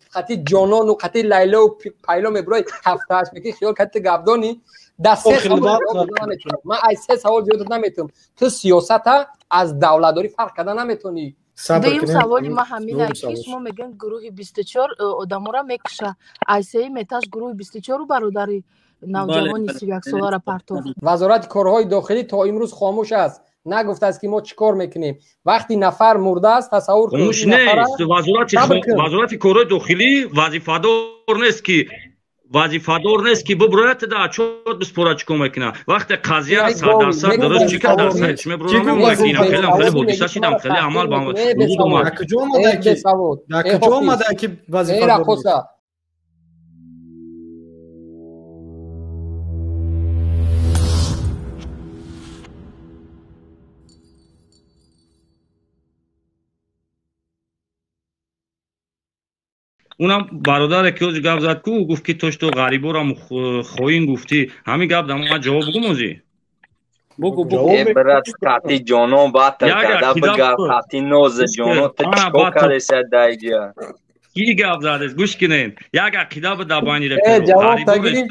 خطی جانان و خطی لیلا و پیلا مبرای هفته هشت میگی خیال خطی گبدانی در سه سوال نمیتونم من از سه سوال زیاد نمیتونم تو سیاست از دولتداری فرق کردن نمیتونی دویم سوالی ما همینه که شما میگن گروه 24 آدما را میکشه ایسای میتاش گروه 24 رو برادری نوجوانی 31 ساله را پرتو وزارت کارهای داخلی تا امروز خاموش است نگفته است که ما چیکار میکنیم وقتی نفر مرده است تصور کنید خاموش نیست وزارت کارهای داخلی وظیفه‌دار نیست که ببرد در چوت بسپره چیکار میکنه وقتی قضیه سر در سر درست چیکار در سر چی میبرم میکنه خیلی حادثه شدم خیلی عمل با وجود اومد در کجا اومده که وظیفه‌دار اونم برادر که اوج گپ زد کو گفت که توش تو غریبا را خوین گفتی همین گپ دما جواب بگو موزی بگو برات کاتی جانو بات کدا بگا کاتی نوز جانو تچکو کارش دایجا کی گپ زد گوش کنین یک عقیده به دبانی ره جواب تگیری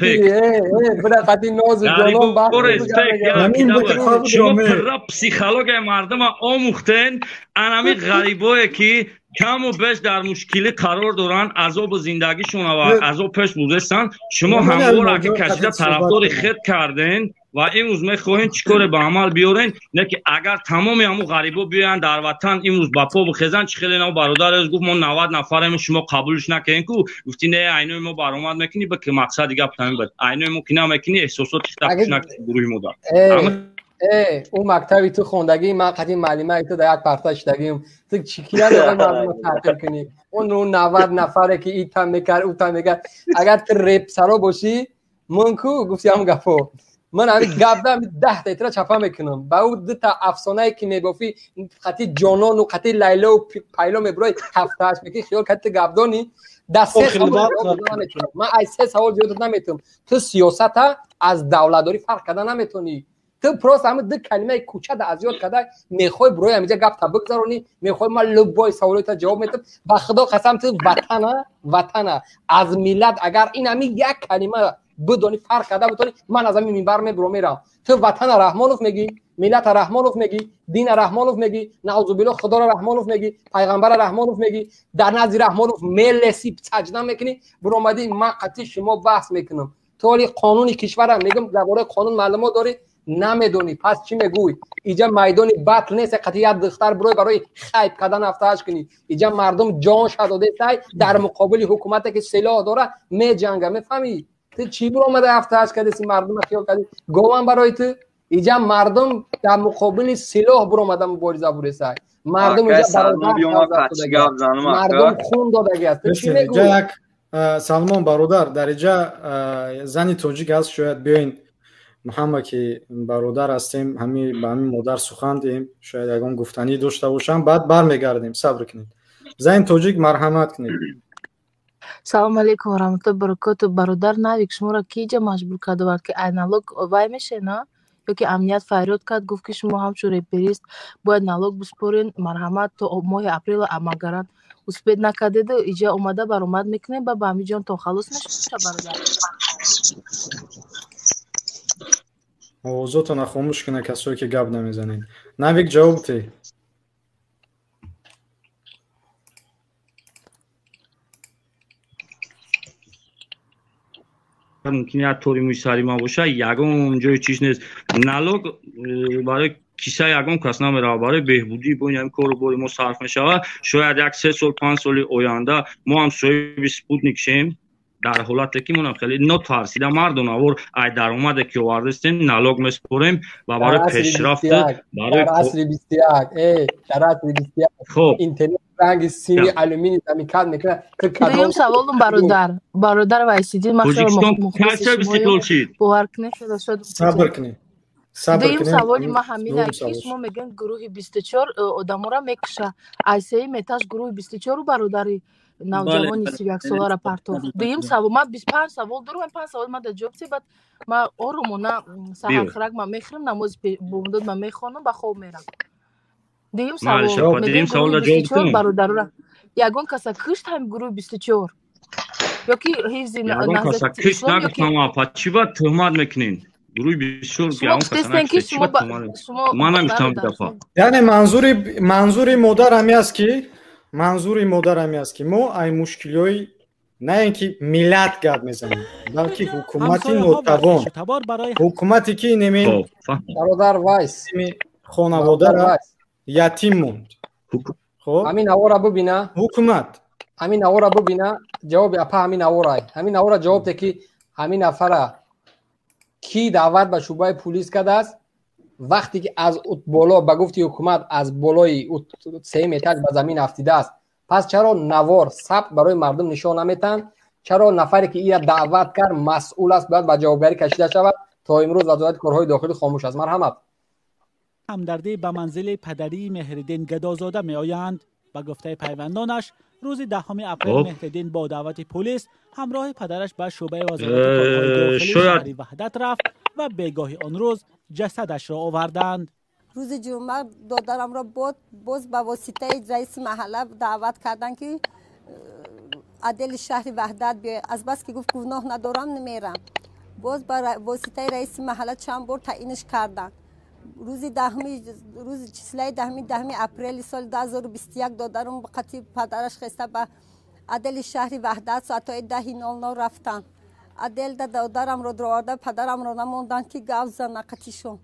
برات کاتی نوز جانو بات شما پر پسیکولوژی مردم آموختن انمی غریبایی که کم و بیش در مشکلی قرار دارن عذاب زندگیشون و عذاب پیش بردستن شما همواره که کشیده طرفدار خود کردین و امروز میخواین چیکار به عمل بیارین نه که اگر تمام همو غریبا بیان در وطن امروز با پا بخزن چه خیلی نو برادر از گفت ما 90 نفریم شما قبولش نکنین کو گفتی نه عینو ما برآمد میکنی به که مقصد دیگه تامین بده عینو ما کنه میکنی احساسات تخش نکنی گروه مدار اون مکتبی تو خوندگی من قدیم معلمه تو در یک پرتاش دگیم تو چیکیا رو مردم تعطیل کنی اون 90 نفره که ایت هم میکرد اوت هم میکرد اگر تو رپ سرا باشی من کو گفتی هم گفو من همین گپ دارم 10 تا اترا چپا میکنم با اون دو تا افسانه‌ای که میگفتی خطی جانان و خطی لیلا و پیلا مبرای هفته هشت میگی خیال خطی گپدانی در سه سوال نمیتونم من از سه سوال زیاد نمیتونم تو سیاست از دولتداری فرق کردن نمیتونی تو پروس هم دو کلمه کوچه در ازیاد کرده میخوای بروی همینجا گپ تا بگذارونی میخوای من لبای سوالات جواب میدم به خدا قسم تو وطن از میلاد اگر این همین یک کلمه بدونی فرق کرده بتونی من از همین منبر میرم تو وطن رحمانوف میگی ملت رحمانوف میگی دین رحمانوف میگی نعوذ بالله خدا را رحمانوف میگی پیغمبر رحمانوف میگی در نزد رحمانوف ملسی سجده میکنی برو اومدی من قطعی شما بحث میکنم تو ولی قانون کشورم میگم درباره قانون معلومات داری نمیدونی پس چی میگوی اینجا میدانی بطل نیست قطعیت دختر برای خیب کردن افتاش کنی اینجا مردم جان شده تای در مقابل حکومتی که سلاح داره میجنگه میفهمی تو چی برو اومده افتاش کردی سی مردم خیال کردی گوام برای تو اینجا مردم در مقابل سلاح برو اومده مبارزه برسه مردم اینجا مردم خون داده است چی میگوی سلمان برادر در اینجا زنی توجیک هست شاید بیاین محمد که برادر هستیم همین با همین مادر سخن دیم شاید یگان گفتنی داشته باشم بعد برمیگردیم صبر کنید زین توجیک مرحمت کنید سلام علیکم و رحمت الله برکاته برادر نویک شما را کیجا مجبور کرده بود که اینالوگ وای میشه نه یا که امنیت فریاد کرد گفت که شما هم شو ریپریست باید نالوگ بسپارین مرحمت تا ماه اپریل امگران اسپید نکرده اینجا اومده برآمد میکنه با همین جان تا خلاص نشه برادر آوازاتو نخاموش کنه کسایی که گپ نمیزنین نویک جواب تی ممکنه از طوری موسیقی ما باشه یگان جای چیز نیست نالوگ برای کیسه یگان کس نمیره برای بهبودی این کارو برای ما صرف میشه شاید یک 3 سال 5 سال آینده ما هم صاحب سپوتنیک شیم در حالتی که ما خیلی نترسیده مردم اور ای درآمد که آوردستیم نالوگ میسپاریم و برای پیشرفت برای عصر 21 در عصر 21 خب اینترنت رنگ سیمی آلومینی زمینکات میکنه دویم سوالم برادر وایسیدی ما خیلی مخلصیم باور کنید صبر کنید دویم سوالی ما همینه که شما میگن گروه 24 آدما را میکشه ایسای میتاش گروه 24 برادری نوجوانی 31 ساله را پرتو دویم سوال ما 25 سوال دارم 5 سوال ما در جواب بعد ما آرومونه سحر خرک ما میخرم نماز بونداد ما میخوانم با خواب میرم دویم سوال دویم سوال در جواب برادر را یگان کسا کشت هم گروه 24 یا کی حفظ یگان کسا کشت نگفتم اپا چی باید تهمت میکنین گروه 24 یگان کسا نکشت چی باید تهمت من نگفتم دفعه یعنی منظوری مادر همی است که ما این مشکلی نه اینکه ملت گپ میزنیم بلکه حکومتی ناتوان حکومتی که نمی برادر وایس خانواده را یتیم موند خب همین اورا ببینا حکومت همین اورا ببینا جواب اپا همین اورا جواب ده که همین نفر کی دعوت به شعبه پلیس کرده است وقتی که از بالا به گفتی حکومت از بالای 3 متر به زمین افتیده است پس چرا نوار ثبت برای مردم نشان نمیتن چرا نفری که این دعوت کرد مسئول است باید به جوابگری کشیده شود تا امروز وزارت کارهای داخلی خاموش است مرحمت همدردی به منزل پدری مهرالدین گدازاده می آیند به گفته پیوندانش روز 10 اپریل مهرالدین با دعوت پلیس همراه پدرش به شعبه وزارت کارهای داخلی شهر وحدت رفت و بگاهی آن روز جسدش را آوردند. روز جمعه دادرم را باز به واسطه رئیس محله دعوت کردن که عدل شهر وحدت بیاید از بس که گفت گناه ندارم نمیرم باز به واسطه رئیس محله چند بار تعیینش کردن روز چسله 10 اپریل سال 2021 دادرم به قطعی پدرش خسته به عدل شهر وحدت ساعت 10:00 رفتن عدل دادرم را درآورده پدرم را نموندن که گاو زن قطعیشون.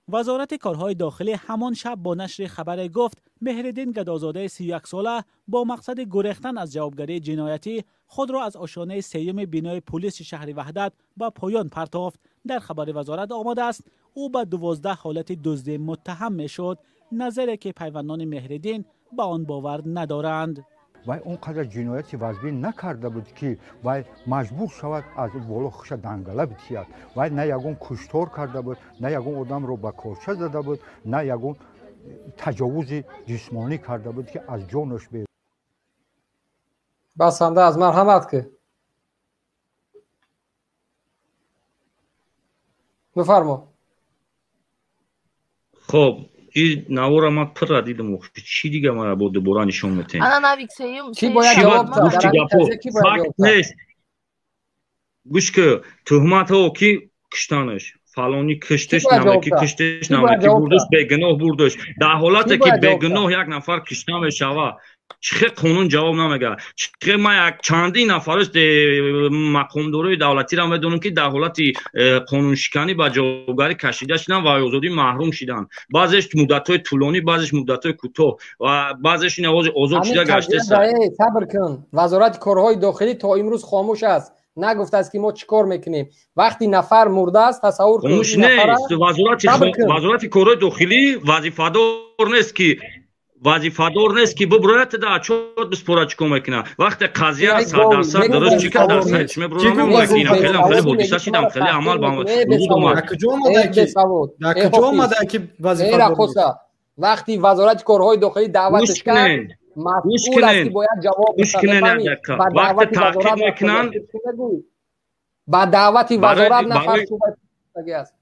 وزارت کارهای داخلی همان شب با نشر خبر گفت مهرالدین گدازاده 31 ساله با مقصد گریختن از جوابگری جنایتی خود را از آشیانه 3 بینای پلیس شهر وحدت به پایان پرتافت. در خبر وزارت آمده است او به 12 حالت دزدی متهم میشد، نظری که پیوندان مهرالدین به آن باور ندارند. وای اونقدر جنایتی واجبی نکرده بود که وای مجبور شود از بالا خوش دنگله بتیاد وای نه یگون کشتار کرده بود نه یگون آدم رو با کارچه زده بود نه یگون تجاوز جسمانی کرده بود که از جانش بید. بسنده از مرحمت که بفرما. خب این نوارا ما پر را دیدم چی دیگه ما با دوباره نشون میتین چی باید جواب فکت نیست گوش که تهمت ها کی کشتنش فلانی کشتش نمه کی کشتش نمه کی بردش بگناه بردش در حالت که بگناه یک نفر کشته میشوه چه قانون جواب نمیگه چه ما یک چندین نفرش مقام دارای دولتی را میدونم که در حالت قانون شکنی با جوابگری کشیده شدن و آزادی محروم شدن بعضیش مدت‌های طولانی بعضیش مدت‌های کوتاه و بعضیش این آزاد شده گشته صبر کن وزارت کارهای داخلی تا امروز خاموش است نگفته است که ما چیکار میکنیم وقتی نفر مرده است تصور کنید خاموش نیست وزارت کارهای داخلی وظیفه‌دار نیست که ببرد در چوت بسپره چیکار میکنه وقتی قضیه 100% درست چی که درصد چی میبرم خیلی حادثه شدم خیلی عمل با وجود اومد در کجا اومده که وظیفه‌دار وقتی وزارت کارهای داخلی دعوتش کرد مسئول است که باید جواب بده وقتی تحقیق میکنن با دعوت وزارت نفر صحبت است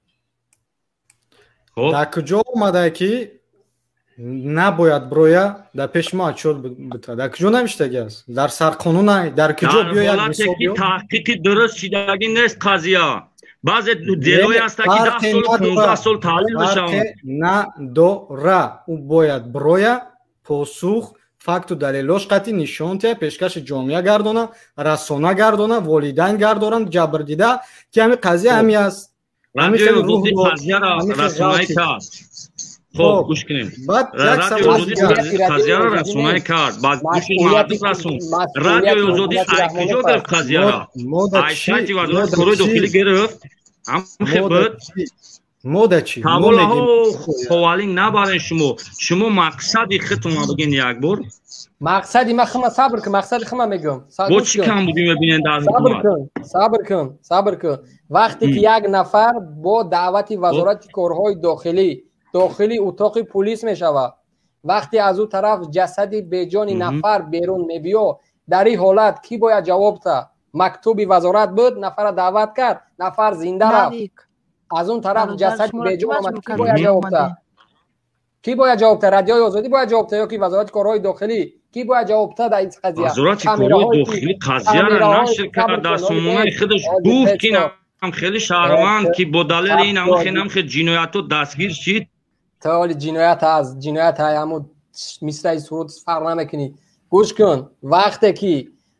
در کجا اومده که نباید برویا در پیش ما چول بده در کجا نمیشته است در سر قانون نه در کجا بیاید حالتی که تحقیق درست شدگی نیست قضیه بعضی دلوی هست که 10 سال 15 سال تعلیم بشن نه دوره او باید برویا پاسخ فکت و دلیلش قطعی نشون ته پیشکش جامعه گردونه رسانه گردونه والدین گردونن جبر دیده که همین قضیه همی است همین روح قضیه را رسانه کرد خب گوش کنیم رادیو آزادی قضیه را رسانه کرد بعد گوش مردم رسون رادیو آزادی کجا گرفت قضیه را ایشتی وزارت کارهای داخلی گرفت هم خبر موده چی؟ حواله ها خوالین نبارن شما مقصدی خودتون بگین یک بار مقصدی من خما صبر کن مقصدی خما میگم با چی کم بودیم ببینین در صبر کن وقتی که یک نفر با دعوت وزارت کارهای داخلی اتاق پلیس میشوه وقتی از اون طرف جسدی بیجانی نفر بیرون میبیو در این حالت کی باید جواب ده مکتوبی وزارت بود نفر دعوت کرد نفر زنده رفت از اون طرف جسد بیجان آمد کی باید جواب ده رادیوی آزادی باید جواب ده یا که وزارت کارهای داخلی کی باید جواب بده این قضیه؟ وزارت کارهای داخلی قضیه را نشر کرد، در سامانه خودش گفت که هم خیلی شهروند که با دلیل این هم خیلی جنایت دستگیر شد. تا حالی جنایت های همون مثل صورت فرق نمیکنی. گوش کن،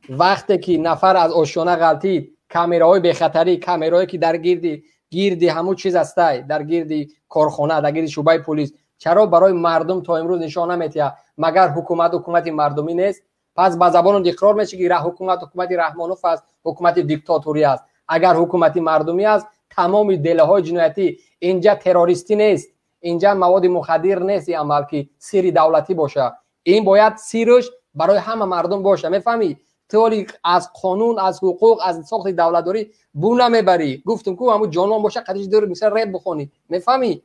وقتی که نفر از آشیانه غلطید، کامراهای بخطری، کامراهایی که در گیردی همون چیز هسته، در گیردی کارخانه، در گیردی شعبه پلیس، چرا برای مردم تا امروز نشان نمیده؟ مگر حکومت مردمی نیست؟ پس با زبان اقرار میشه که حکومت رحمانوف است، حکومت دیکتاتوری است. اگر حکومت مردمی است، تمام دلهای جنایتی اینجا تروریستی نیست، اینجا مواد مخدر نیست، این عمل که سری دولتی باشه. این باید سیرش برای همه مردم باشه. میفهمی؟ تولی از قانون، از حقوق، از ساخت دولتداری بو نمیبری. گفتم که همون جانان باشه قدیش دور مثلا رد بخونی. میفهمی؟